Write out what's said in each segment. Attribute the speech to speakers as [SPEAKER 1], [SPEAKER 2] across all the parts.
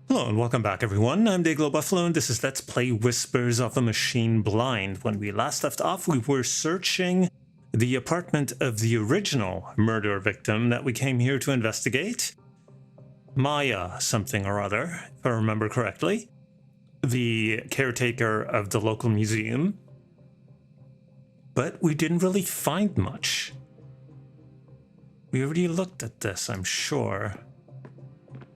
[SPEAKER 1] Hello and welcome back everyone, I'm Day-Glo Buffalo and this is Let's Play Whispers of a Machine Blind. When we last left off, we were searching the apartment of the original murder victim that we came here to investigate. Maya something or other, if I remember correctly. The caretaker of the local museum. But we didn't really find much. We already looked at this, I'm sure.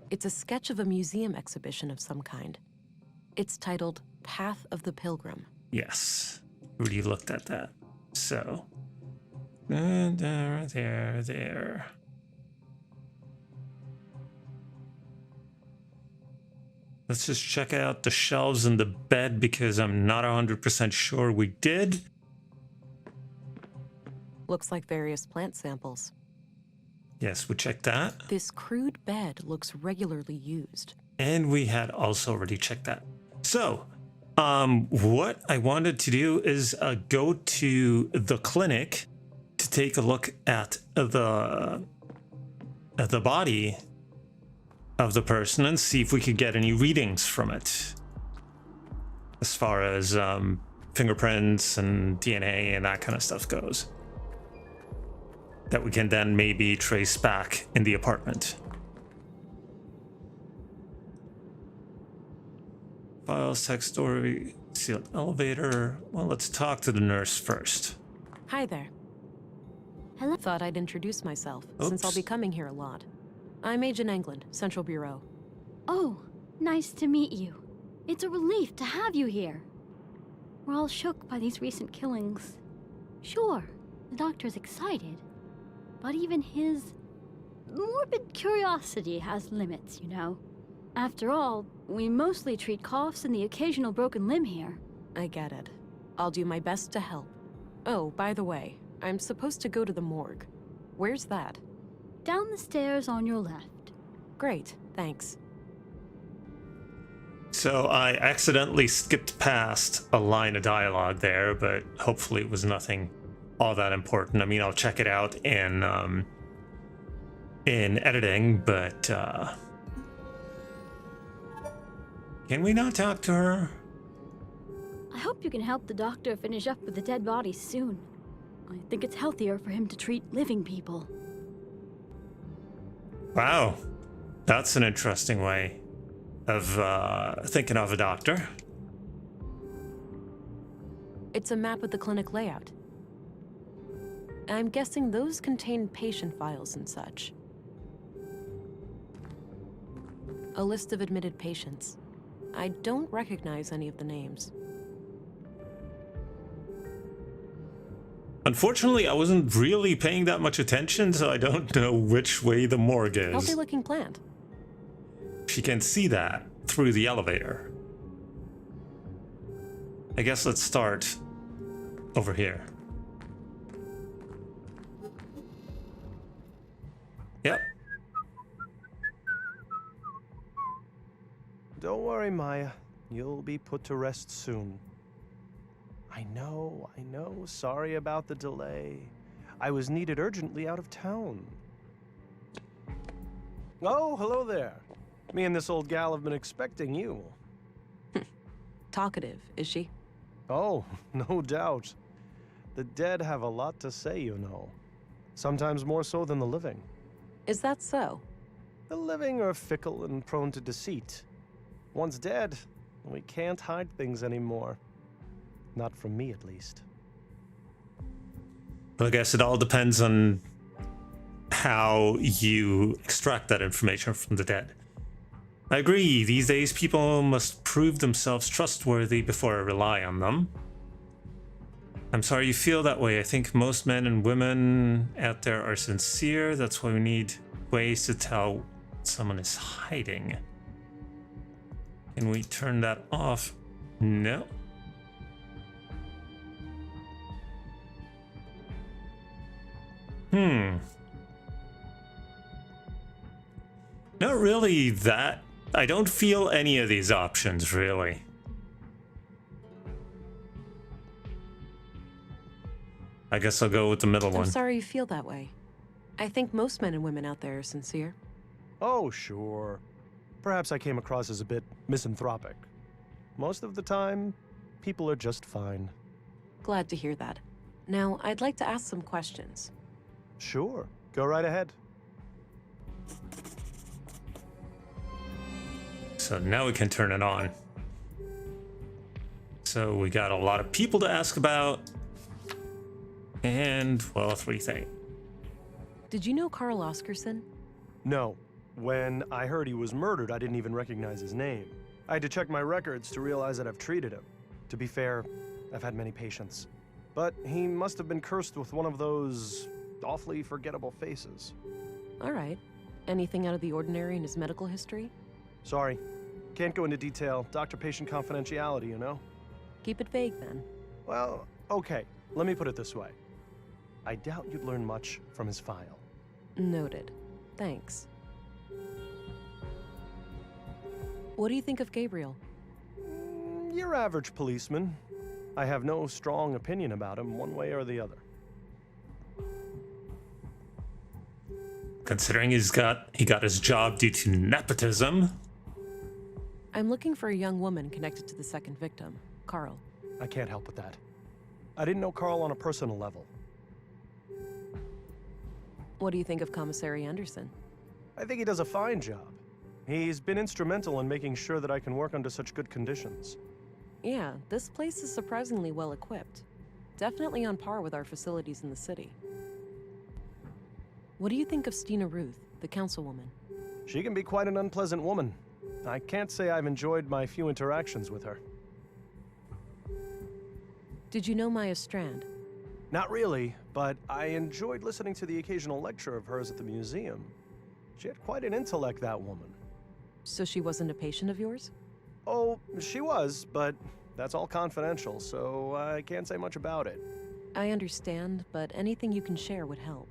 [SPEAKER 2] It's a sketch of a museum exhibition of some kind. It's titled Path of the Pilgrim.
[SPEAKER 1] Yes, we already looked at that. So, there. Let's just check out the shelves in the bed because I'm not 100% sure we did.
[SPEAKER 2] Looks like various plant samples.
[SPEAKER 1] Yes, we checked that.
[SPEAKER 2] This crude bed looks regularly used.
[SPEAKER 1] And we had also already checked that. So, what I wanted to do is go to the clinic to take a look at the body of the person and see if we could get any readings from it. As far as fingerprints and DNA and that kind of stuff goes. That we can then maybe trace back in the apartment. Files, text story, sealed elevator. Well, let's talk to the nurse first.
[SPEAKER 2] Hi there. Hello. Thought I'd introduce myself, since I'll be coming here a lot. I'm Agent England, Central Bureau.
[SPEAKER 3] Oh, nice to meet you. It's a relief to have you here. We're all shook by these recent killings. Sure, the doctor's excited. But even his morbid curiosity has limits, you know. After all, we mostly treat coughs and the occasional broken limb here.
[SPEAKER 2] I get it. I'll do my best to help. Oh, by the way, I'm supposed to go to the morgue. Where's that?
[SPEAKER 3] Down the stairs on your left.
[SPEAKER 2] Great, thanks.
[SPEAKER 1] So I accidentally skipped past a line of dialogue there, but hopefully it was nothing all that important. I mean, I'll check it out in editing, but can we not talk to her?
[SPEAKER 3] I hope you can help the doctor finish up with the dead bodies soon. I think it's healthier for him to treat living people.
[SPEAKER 1] Wow, that's an interesting way of thinking of a doctor.
[SPEAKER 2] It's a map of the clinic layout. I'm guessing those contain patient files and such. A list of admitted patients. I don't recognize any of the names.
[SPEAKER 1] Unfortunately, I wasn't really paying that much attention, so I don't know which way the morgue is.
[SPEAKER 2] Healthy looking plant.
[SPEAKER 1] She can see that through the elevator. I guess let's start over here. Yep.
[SPEAKER 4] Don't worry, Maya. You'll be put to rest soon. I know. Sorry about the delay. I was needed urgently out of town. Oh, hello there. Me and this old gal have been expecting you.
[SPEAKER 2] Talkative, is she?
[SPEAKER 4] Oh, no doubt. The dead have a lot to say, you know. Sometimes more so than the living.
[SPEAKER 2] Is that so?
[SPEAKER 4] The living are fickle and prone to deceit. Once dead, we can't hide things anymore. Not from me, at least.
[SPEAKER 1] Well, I guess it all depends on how you extract that information from the dead. I agree, these days people must prove themselves trustworthy before I rely on them. I'm sorry you feel that way. I think most men and women out there are sincere. That's why we need ways to tell what someone is hiding. Can we turn that off? No. Not really that. I don't feel any of these options, really. I guess I'll go with the middle one.
[SPEAKER 2] I'm sorry you feel that way. I think most men and women out there are sincere.
[SPEAKER 4] Oh, sure. Perhaps I came across as a bit misanthropic. Most of the time, people are just fine.
[SPEAKER 2] Glad to hear that. Now, I'd like to ask some questions.
[SPEAKER 4] Sure, go right ahead.
[SPEAKER 1] So now we can turn it on. So we got a lot of people to ask about. And, well, 3 things.
[SPEAKER 2] Did you know Carl Oskerson?
[SPEAKER 4] No. When I heard he was murdered, I didn't even recognize his name. I had to check my records to realize that I've treated him. To be fair, I've had many patients. But he must have been cursed with one of those awfully forgettable faces.
[SPEAKER 2] All right. Anything out of the ordinary in his medical history?
[SPEAKER 4] Sorry. Can't go into detail. Doctor-patient confidentiality, you know?
[SPEAKER 2] Keep it vague, then.
[SPEAKER 4] Well, okay. Let me put it this way. I doubt you'd learn much from his file.
[SPEAKER 2] Noted. Thanks. What do you think of Gabriel?
[SPEAKER 4] Your average policeman. I have no strong opinion about him one way or the other.
[SPEAKER 1] Considering he got his job due to nepotism.
[SPEAKER 2] I'm looking for a young woman connected to the second victim, Carl.
[SPEAKER 4] I can't help with that. I didn't know Carl on a personal level.
[SPEAKER 2] What do you think of Commissary Anderson?
[SPEAKER 4] I think he does a fine job. He's been instrumental in making sure that I can work under such good conditions.
[SPEAKER 2] Yeah, this place is surprisingly well equipped. Definitely on par with our facilities in the city. What do you think of Stina Ruth, the councilwoman?
[SPEAKER 4] She can be quite an unpleasant woman. I can't say I've enjoyed my few interactions with her.
[SPEAKER 2] Did you know Maya Strand?
[SPEAKER 4] Not really, but I enjoyed listening to the occasional lecture of hers at the museum. She had quite an intellect, that woman.
[SPEAKER 2] So she wasn't a patient of yours?
[SPEAKER 4] Oh, she was, but that's all confidential, so I can't say much about it.
[SPEAKER 2] I understand, but anything you can share would help.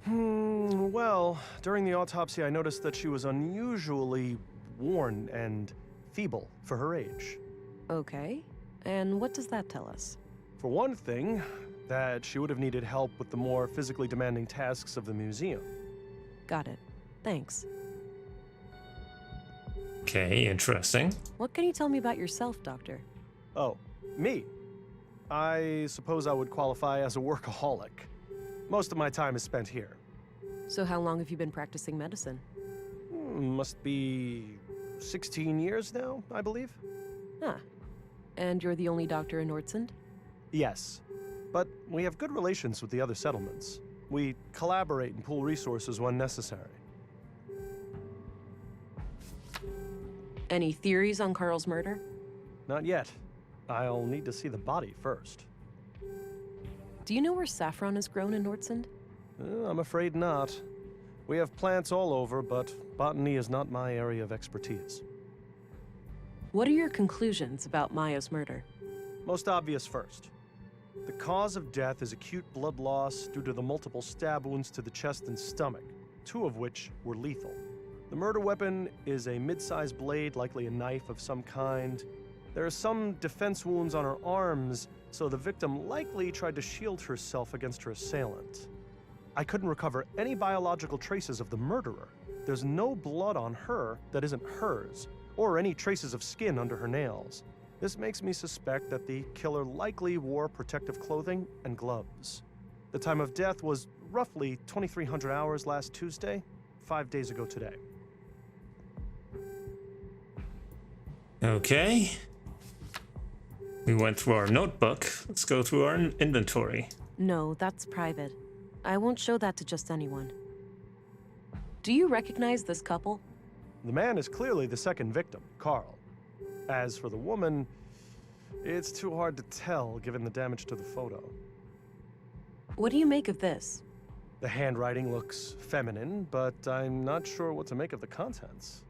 [SPEAKER 4] Well, during the autopsy I noticed that she was unusually worn and feeble for her age.
[SPEAKER 2] Okay, and what does that tell us?
[SPEAKER 4] For one thing, that she would have needed help with the more physically demanding tasks of the museum.
[SPEAKER 2] Got it. Thanks.
[SPEAKER 1] Okay, interesting.
[SPEAKER 2] What can you tell me about yourself, Doctor?
[SPEAKER 4] Oh, me? I suppose I would qualify as a workaholic. Most of my time is spent here.
[SPEAKER 2] So how long have you been practicing medicine?
[SPEAKER 4] Must be 16 years now, I believe.
[SPEAKER 2] Ah. And you're the only doctor in Nordsund?
[SPEAKER 4] Yes, but we have good relations with the other settlements. We collaborate and pool resources when necessary.
[SPEAKER 2] Any theories on Carl's murder?
[SPEAKER 4] Not yet. I'll need to see the body first.
[SPEAKER 2] Do you know where saffron is grown in Nordsund?
[SPEAKER 4] I'm afraid not. We have plants all over, but botany is not my area of expertise.
[SPEAKER 2] What are your conclusions about Maya's murder?
[SPEAKER 4] Most obvious first. The cause of death is acute blood loss due to the multiple stab wounds to the chest and stomach, 2 of which were lethal. The murder weapon is a mid-sized blade, likely a knife of some kind. There are some defense wounds on her arms, so the victim likely tried to shield herself against her assailant. I couldn't recover any biological traces of the murderer. There's no blood on her that isn't hers, or any traces of skin under her nails. This makes me suspect that the killer likely wore protective clothing and gloves. The time of death was roughly 2300 hours last Tuesday, 5 days ago today.
[SPEAKER 1] Okay. We went through our notebook. Let's go through our inventory.
[SPEAKER 2] No, that's private. I won't show that to just anyone. Do you recognize this couple?
[SPEAKER 4] The man is clearly the second victim, Carl. As for the woman, it's too hard to tell given the damage to the photo.
[SPEAKER 2] What do you make of this?
[SPEAKER 4] The handwriting looks feminine, but I'm not sure what to make of the contents.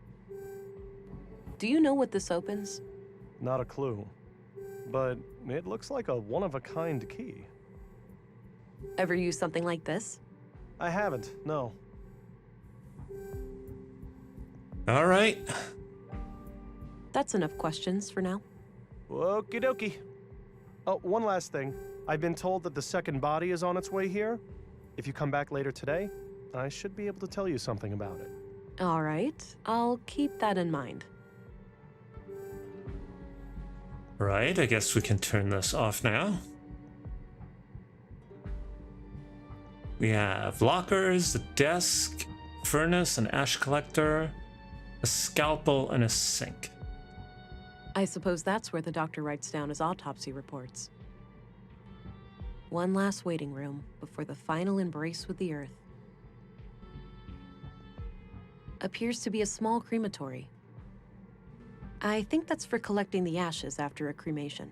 [SPEAKER 2] Do you know what this opens?
[SPEAKER 4] Not a clue. But it looks like a one-of-a-kind key.
[SPEAKER 2] Ever use something like this?
[SPEAKER 4] I haven't, no.
[SPEAKER 1] All right.
[SPEAKER 2] That's enough questions for now.
[SPEAKER 4] Okie dokie. Oh, one last thing. I've been told that the second body is on its way here. If you come back later today, I should be able to tell you something about it.
[SPEAKER 2] All right, I'll keep that in mind.
[SPEAKER 1] Right, I guess we can turn this off now. We have lockers, a desk, furnace, an ash collector, a scalpel, and a sink.
[SPEAKER 2] I suppose that's where the doctor writes down his autopsy reports. One last waiting room before the final embrace with the earth. Appears to be a small crematory. I think that's for collecting the ashes after a cremation.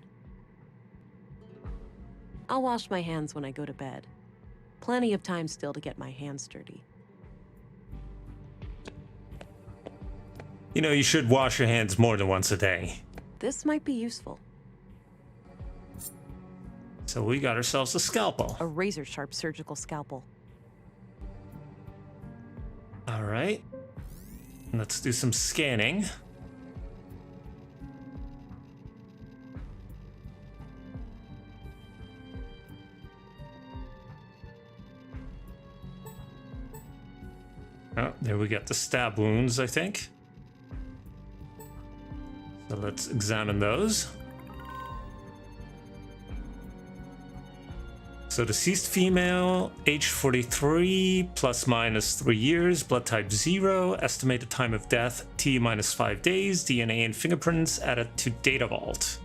[SPEAKER 2] I'll wash my hands when I go to bed. Plenty of time still to get my hands dirty.
[SPEAKER 1] You know, you should wash your hands more than once a day.
[SPEAKER 2] This might be useful.
[SPEAKER 1] So we got ourselves a scalpel.
[SPEAKER 2] A razor-sharp surgical scalpel.
[SPEAKER 1] All right. Let's do some scanning. Oh, there we got the stab wounds, I think. So let's examine those. So deceased female, age 43, plus minus 3 years, blood type 0, estimated time of death, T minus 5 days, DNA and fingerprints added to data vault.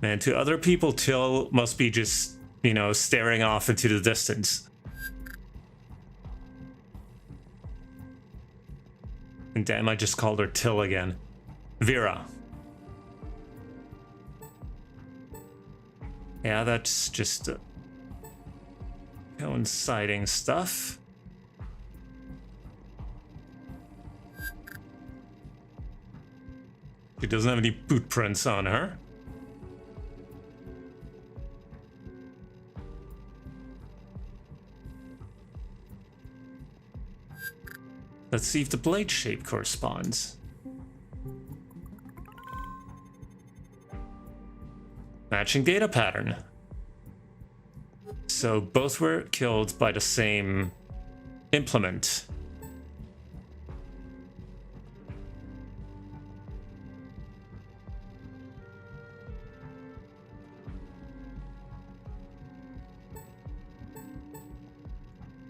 [SPEAKER 1] Man, to other people, Till must be just, you know, staring off into the distance. And damn, I just called her Till again. Vera. Yeah, that's just coinciding stuff. She doesn't have any boot prints on her. Let's see if the blade shape corresponds. Matching data pattern. So both were killed by the same implement.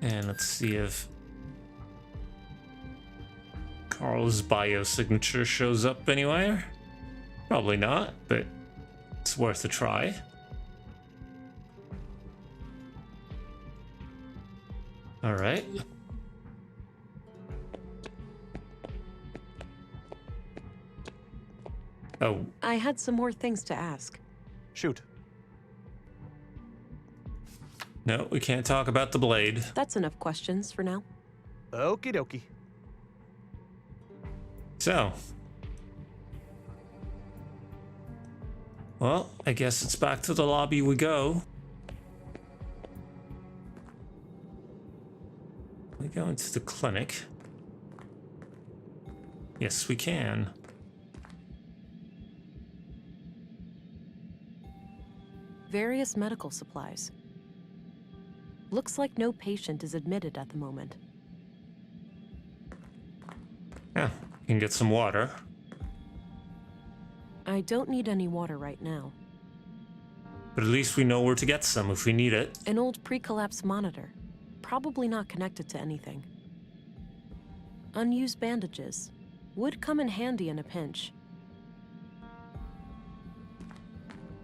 [SPEAKER 1] And let's see if Carl's biosignature shows up anywhere. Probably not, but it's worth a try. All right. Oh,
[SPEAKER 2] I had some more things to ask.
[SPEAKER 4] Shoot.
[SPEAKER 1] no, we can't talk about the blade.
[SPEAKER 2] That's enough questions for now.
[SPEAKER 4] Okie dokie.
[SPEAKER 1] So, well, I guess it's back to the lobby we go. We go into the clinic. Yes, we can.
[SPEAKER 2] Various medical supplies. Looks like no patient is admitted at the moment.
[SPEAKER 1] Yeah, you can get some water.
[SPEAKER 2] I don't need any water right now.
[SPEAKER 1] But at least we know where to get some if we need it.
[SPEAKER 2] An old pre-collapse monitor. Probably not connected to anything. Unused bandages. Would come in handy in a pinch.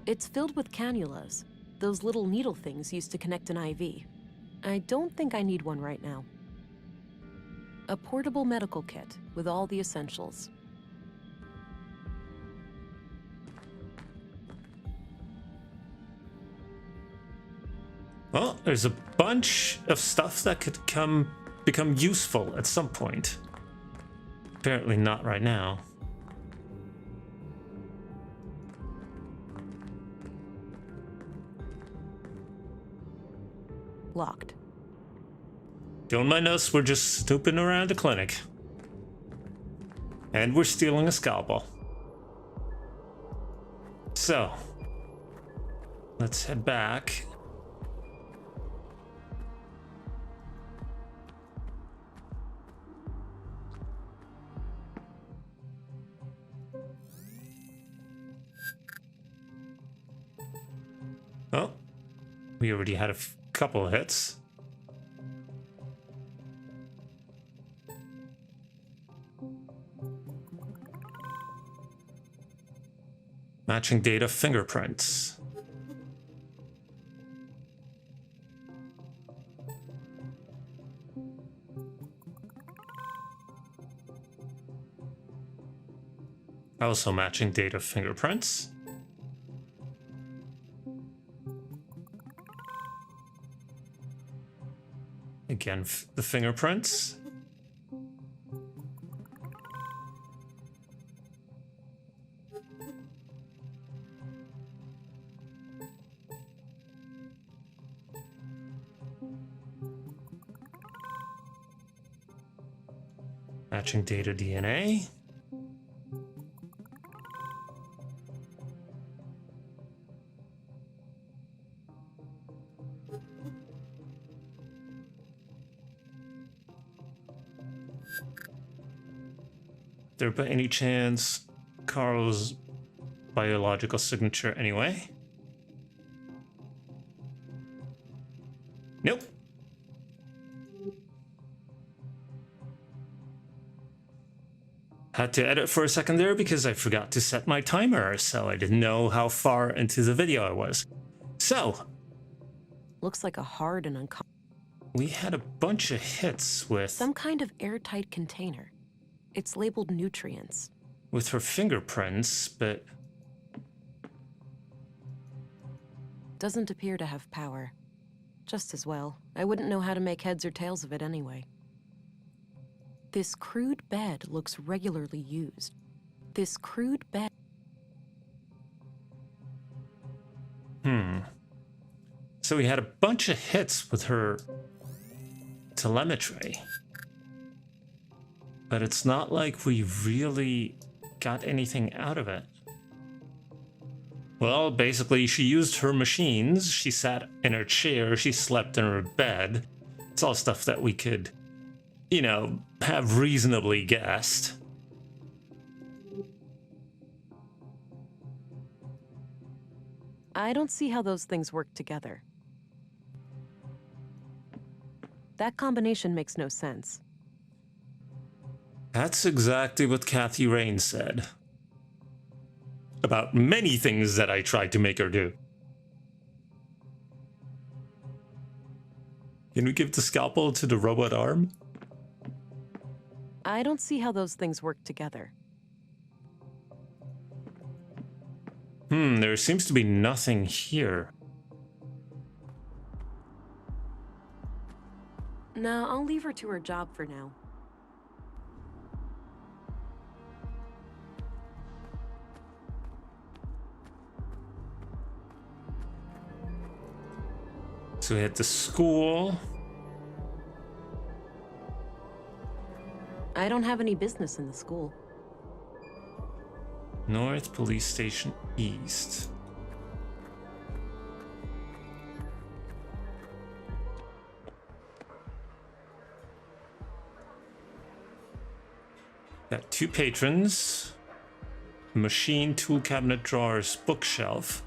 [SPEAKER 2] It's filled with cannulas. Those little needle things used to connect an IV. I don't think I need one right now. A portable medical kit with all the essentials.
[SPEAKER 1] Well, there's a bunch of stuff that could become useful at some point. Apparently not right now.
[SPEAKER 2] Locked.
[SPEAKER 1] Don't mind us, we're just snooping around the clinic. And we're stealing a scalpel. So, let's head back. Oh, we already had a couple of hits. Matching data fingerprints. Also matching data fingerprints. Again, the fingerprints. Matching data DNA. There by any chance Carl's biological signature anyway? Nope. Had to edit for a second there because I forgot to set my timer, so I didn't know how far into the video I was. So,
[SPEAKER 2] Looks like a hard and uncomfortable.
[SPEAKER 1] we had a bunch of hits with
[SPEAKER 2] Some kind of airtight container. It's labeled nutrients.
[SPEAKER 1] her fingerprints, but
[SPEAKER 2] Doesn't appear to have power. Just as well. I wouldn't know how to make heads or tails of it anyway. This crude bed looks regularly used. This crude bed.
[SPEAKER 1] So we had a bunch of hits with her telemetry. But it's not like we really got anything out of it. Well, basically, she used her machines. She sat in her chair. She slept in her bed. It's all stuff that we could, you know, have reasonably guessed.
[SPEAKER 2] I don't see how those things work together. That combination makes no sense.
[SPEAKER 1] That's exactly what Kathy Rain said. About many things that I tried to make her do. Can we give the scalpel to the robot arm?
[SPEAKER 2] I don't see how those things work together.
[SPEAKER 1] There seems to be nothing here.
[SPEAKER 2] No, I'll leave her to her job for now.
[SPEAKER 1] So we had the school.
[SPEAKER 2] I don't have any business in the school.
[SPEAKER 1] North Police Station East. Got two patrons. Machine, tool cabinet, drawers, bookshelf.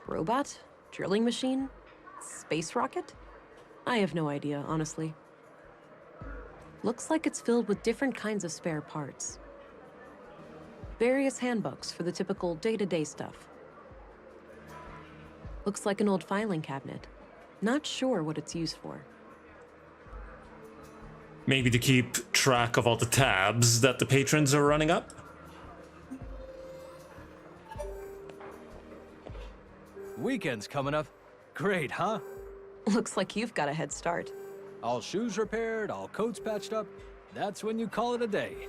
[SPEAKER 2] Robot? Drilling machine? Space rocket? I have no idea, honestly. Looks like it's filled with different kinds of spare parts. Various handbooks for the typical day-to-day stuff. Looks like an old filing cabinet. Not sure what it's used for.
[SPEAKER 1] Maybe to keep track of all the tabs that the patrons are running up?
[SPEAKER 5] Weekend's coming up. Great, huh?
[SPEAKER 2] Looks like you've got a head start.
[SPEAKER 5] All shoes repaired, all coats patched up. That's when you call it a day.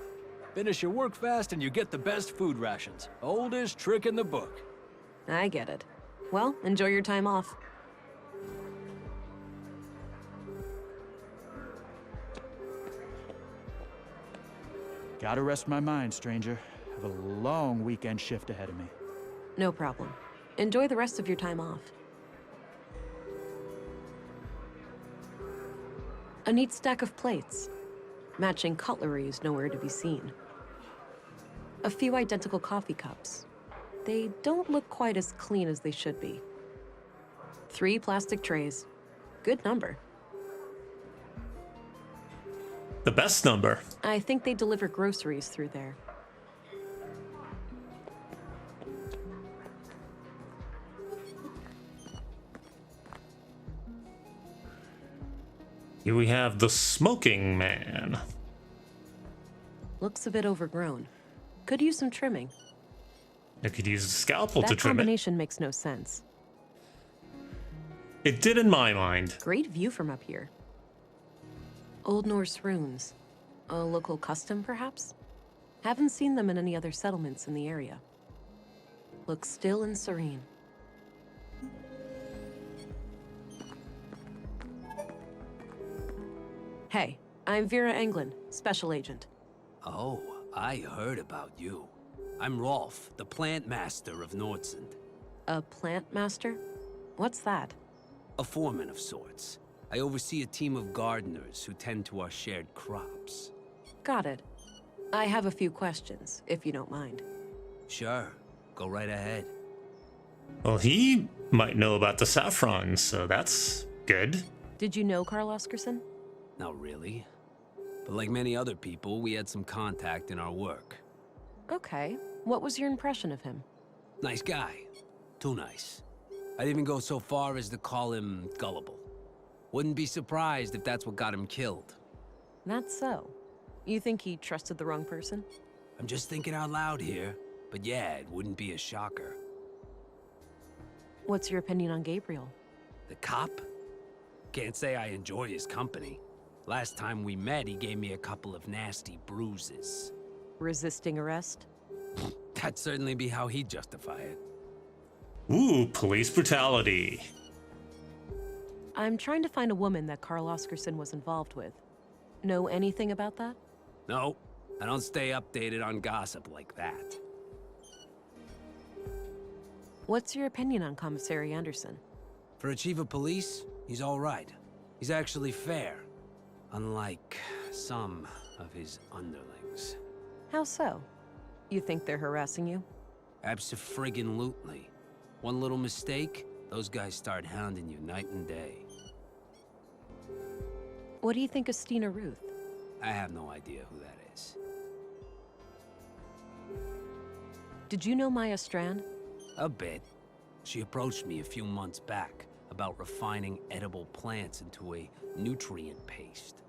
[SPEAKER 5] Finish your work fast and you get the best food rations. Oldest trick in the book.
[SPEAKER 2] I get it. Well, enjoy your time off.
[SPEAKER 6] Gotta rest my mind, stranger. Have a long weekend shift ahead of me.
[SPEAKER 2] No problem. Enjoy the rest of your time off. A neat stack of plates. Matching cutlery is nowhere to be seen. A few identical coffee cups. They don't look quite as clean as they should be. 3 plastic trays. Good number.
[SPEAKER 1] The best number.
[SPEAKER 2] I think they deliver groceries through there.
[SPEAKER 1] Here we have the smoking man.
[SPEAKER 2] Looks a bit overgrown. Could use some trimming.
[SPEAKER 1] I could use a scalpel to
[SPEAKER 2] That
[SPEAKER 1] trim it.
[SPEAKER 2] combination makes no sense.
[SPEAKER 1] It did in my mind.
[SPEAKER 2] Great view from up here. Old Norse runes. A local custom, perhaps? Haven't seen them in any other settlements in the area. Looks still and serene. Hey, I'm Vera Englund, Special Agent.
[SPEAKER 7] Oh, I heard about you. I'm Rolf, the plant master of Nordsund.
[SPEAKER 2] A plant master? What's that?
[SPEAKER 7] A foreman of sorts. I oversee a team of gardeners who tend to our shared crops.
[SPEAKER 2] Got it. I have a few questions, if you don't mind.
[SPEAKER 7] Sure, go right ahead.
[SPEAKER 1] Well, he might know about the saffron, so that's good.
[SPEAKER 2] Did you know Carl Oskerson?
[SPEAKER 7] Not really. But like many other people, we had some contact in our work.
[SPEAKER 2] Okay. What was your impression of him?
[SPEAKER 7] Nice guy. Too nice. I'd even go so far as to call him gullible. Wouldn't be surprised if that's what got him killed.
[SPEAKER 2] That's so. You think he trusted the wrong person?
[SPEAKER 7] I'm just thinking out loud here. But yeah, it wouldn't be a shocker.
[SPEAKER 2] What's your opinion on Gabriel?
[SPEAKER 7] The cop? Can't say I enjoy his company. Last time we met, he gave me a couple of nasty bruises.
[SPEAKER 2] Resisting arrest?
[SPEAKER 7] That'd certainly be how he'd justify it.
[SPEAKER 1] Ooh, police brutality.
[SPEAKER 2] I'm trying to find a woman that Carl Oskerson was involved with. Know anything about that?
[SPEAKER 7] No, I don't stay updated on gossip like that.
[SPEAKER 2] What's your opinion on Commissary Anderson?
[SPEAKER 7] For a chief of police, he's all right. He's actually fair. Unlike some of his underlings.
[SPEAKER 2] How so? You think they're harassing you?
[SPEAKER 7] Abso-friggin-lutely. One little mistake, those guys start hounding you night and day.
[SPEAKER 2] What do you think of Stina Ruth?
[SPEAKER 7] I have no idea who that is.
[SPEAKER 2] Did you know Maya Strand?
[SPEAKER 7] A bit. She approached me a few months back about refining edible plants into a nutrient paste.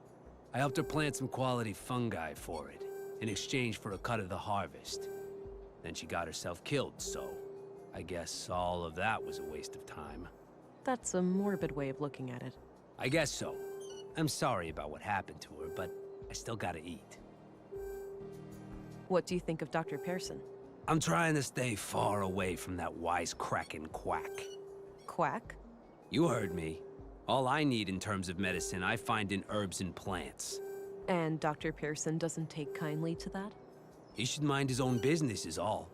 [SPEAKER 7] I helped her plant some quality fungi for it, in exchange for a cut of the harvest. Then she got herself killed, so I guess all of that was a waste of time.
[SPEAKER 2] That's a morbid way of looking at it.
[SPEAKER 7] I guess so. I'm sorry about what happened to her, but I still gotta eat.
[SPEAKER 2] What do you think of Dr. Pearson?
[SPEAKER 7] I'm trying to stay far away from that wisecracking quack.
[SPEAKER 2] Quack?
[SPEAKER 7] You heard me. All I need in terms of medicine, I find in herbs and plants.
[SPEAKER 2] And Dr. Pearson doesn't take kindly to that?
[SPEAKER 7] He should mind his own business is all.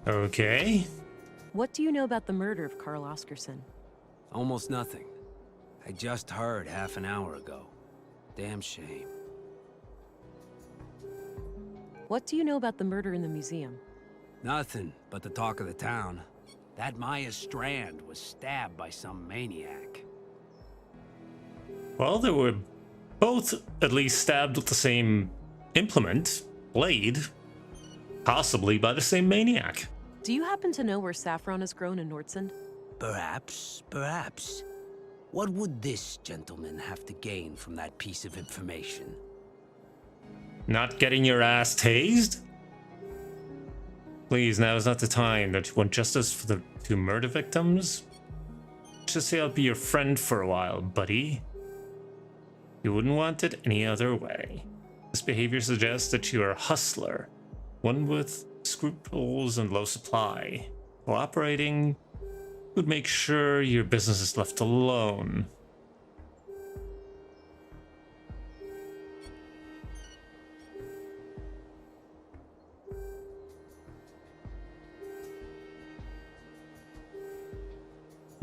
[SPEAKER 1] Okay.
[SPEAKER 2] What do you know about the murder of Carl Oskerson?
[SPEAKER 7] Almost nothing. I just heard half an hour ago. Damn shame.
[SPEAKER 2] What do you know about the murder in the museum?
[SPEAKER 7] Nothing but the talk of the town. That Maya Strand was stabbed by some maniac.
[SPEAKER 1] Well, they were both at least stabbed with the same implement, blade, possibly by the same maniac.
[SPEAKER 2] Do you happen to know where saffron is grown in Nordsund?
[SPEAKER 7] Perhaps, perhaps. What would this gentleman have to gain from that piece of information?
[SPEAKER 1] Not getting your ass tased? Please, now is not the time. That you want justice for the 2 murder victims? Just say I'll be your friend for a while, buddy. You wouldn't want it any other way. This behavior suggests that you are a hustler, one with scruples and low supply. Cooperating would make sure your business is left alone.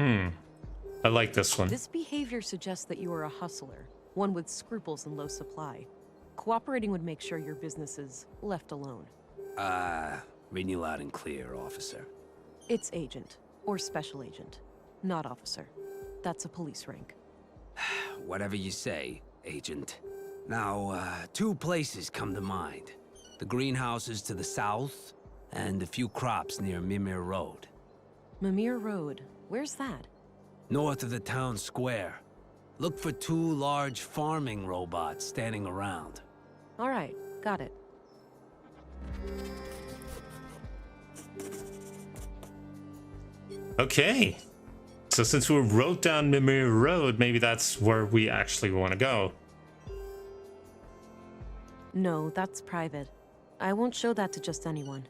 [SPEAKER 1] I like this one.
[SPEAKER 2] This behavior suggests that you are a hustler, one with scruples and low supply. Cooperating would make sure your business is left alone.
[SPEAKER 7] Reading you loud and clear, officer.
[SPEAKER 2] It's agent, or special agent, not officer. That's a police rank.
[SPEAKER 7] Whatever you say, agent. Now, two places come to mind. The greenhouses to the south, and a few crops near Mimir Road.
[SPEAKER 2] Mimir Road, where's that?
[SPEAKER 7] North of the town square. Look for two large farming robots standing around.
[SPEAKER 2] All right, got it.
[SPEAKER 1] Okay. So since we wrote down Mimir Road, maybe that's where we actually want to go.
[SPEAKER 2] No, that's private. I won't show that to just anyone.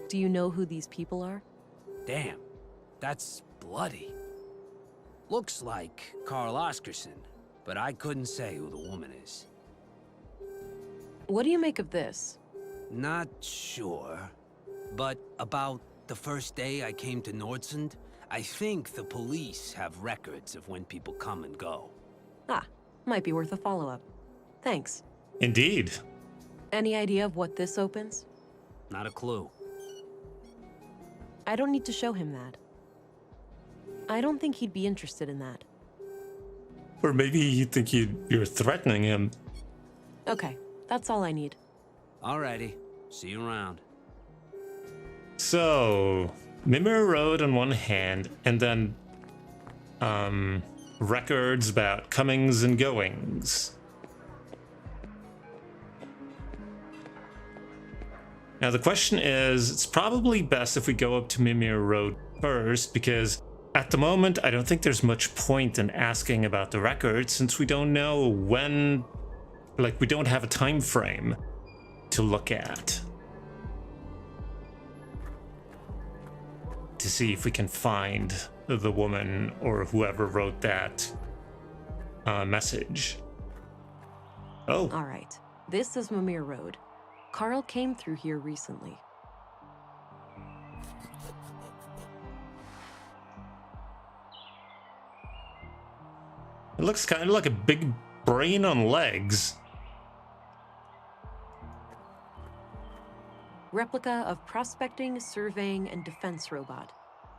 [SPEAKER 2] Do you know who these people are?
[SPEAKER 7] Damn, that's bloody. Looks like Carl Oskerson, but I couldn't say who the woman is.
[SPEAKER 2] What do you make of this?
[SPEAKER 7] Not sure, but about the first day I came to Nordsund, I think the police have records of when people come and go.
[SPEAKER 2] Ah, might be worth a follow-up. Thanks.
[SPEAKER 1] Indeed.
[SPEAKER 2] Any idea of what this opens?
[SPEAKER 7] Not a clue.
[SPEAKER 2] I don't need to show him that. I don't think he'd be interested in that.
[SPEAKER 1] Or maybe you think you're threatening him.
[SPEAKER 2] Okay, that's all I need.
[SPEAKER 7] Alrighty, see you around.
[SPEAKER 1] So, Mimir Road on one hand, and then records about comings and goings. Now the question is, it's probably best if we go up to Mimir Road first, because at the moment I don't think there's much point in asking about the records, since we don't know when, like, we don't have a time frame to look at to see if we can find the woman or whoever wrote that message. Oh.
[SPEAKER 2] All right, this is Mimir Road. Carl came through here recently.
[SPEAKER 1] It looks kind of like a big brain on legs.
[SPEAKER 2] Replica of prospecting, surveying, and defense robot.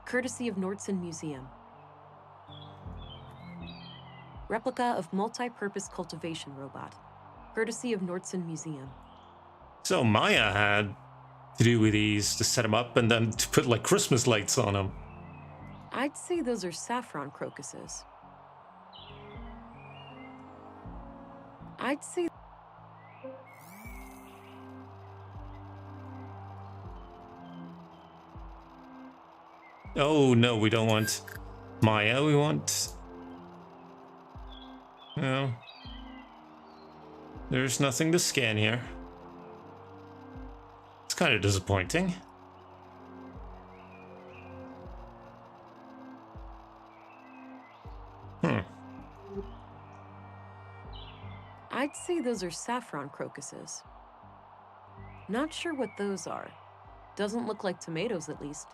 [SPEAKER 2] Courtesy of Nordson Museum. Replica of multi-purpose cultivation robot. Courtesy of Nordson Museum.
[SPEAKER 1] So Maya had to do with these to set them up and then to put like Christmas lights on them.
[SPEAKER 2] I'd say those are saffron crocuses. I'd say...
[SPEAKER 1] Oh no, we don't want Maya, we want... No. There's nothing to scan here. It's kind of disappointing.
[SPEAKER 2] I'd say those are saffron crocuses. Not sure what those are. Doesn't look like tomatoes, at least.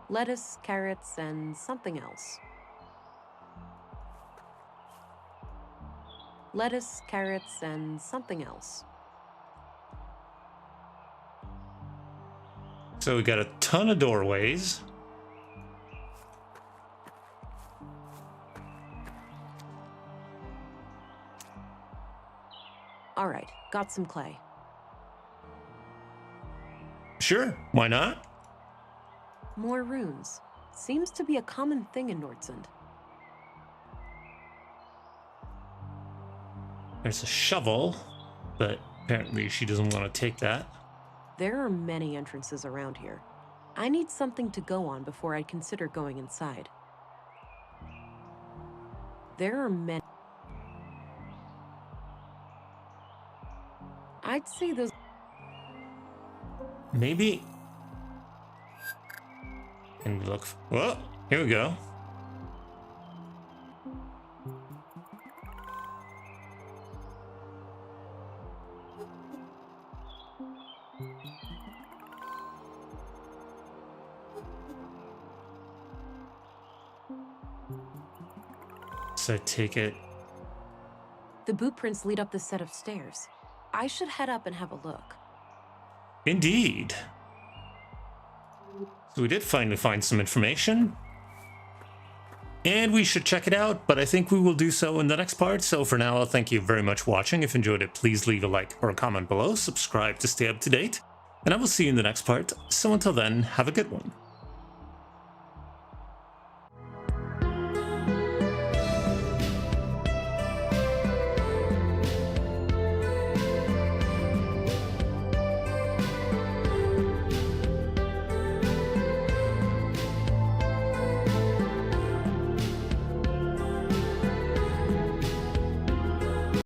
[SPEAKER 2] Lettuce, carrots, and something else. Lettuce, carrots, and something else.
[SPEAKER 1] So we got a ton of doorways.
[SPEAKER 2] All right, got some clay.
[SPEAKER 1] Sure, why not?
[SPEAKER 2] More runes. Seems to be a common thing in Nordsund.
[SPEAKER 1] There's a shovel, but apparently she doesn't want to take that.
[SPEAKER 2] There are many entrances around here. I need something to go on before I'd consider going inside. There are many... I'd say those...
[SPEAKER 1] Maybe... And look... Whoa, here we go. So I take it.
[SPEAKER 2] The boot prints lead up this set of stairs. I should head up and have a look.
[SPEAKER 1] Indeed. So we did finally find some information. And we should check it out, but I think we will do so in the next part. So for now, thank you very much for watching. If you enjoyed it, please leave a like or a comment below. Subscribe to stay up to date. And I will see you in the next part. So until then, have a good one.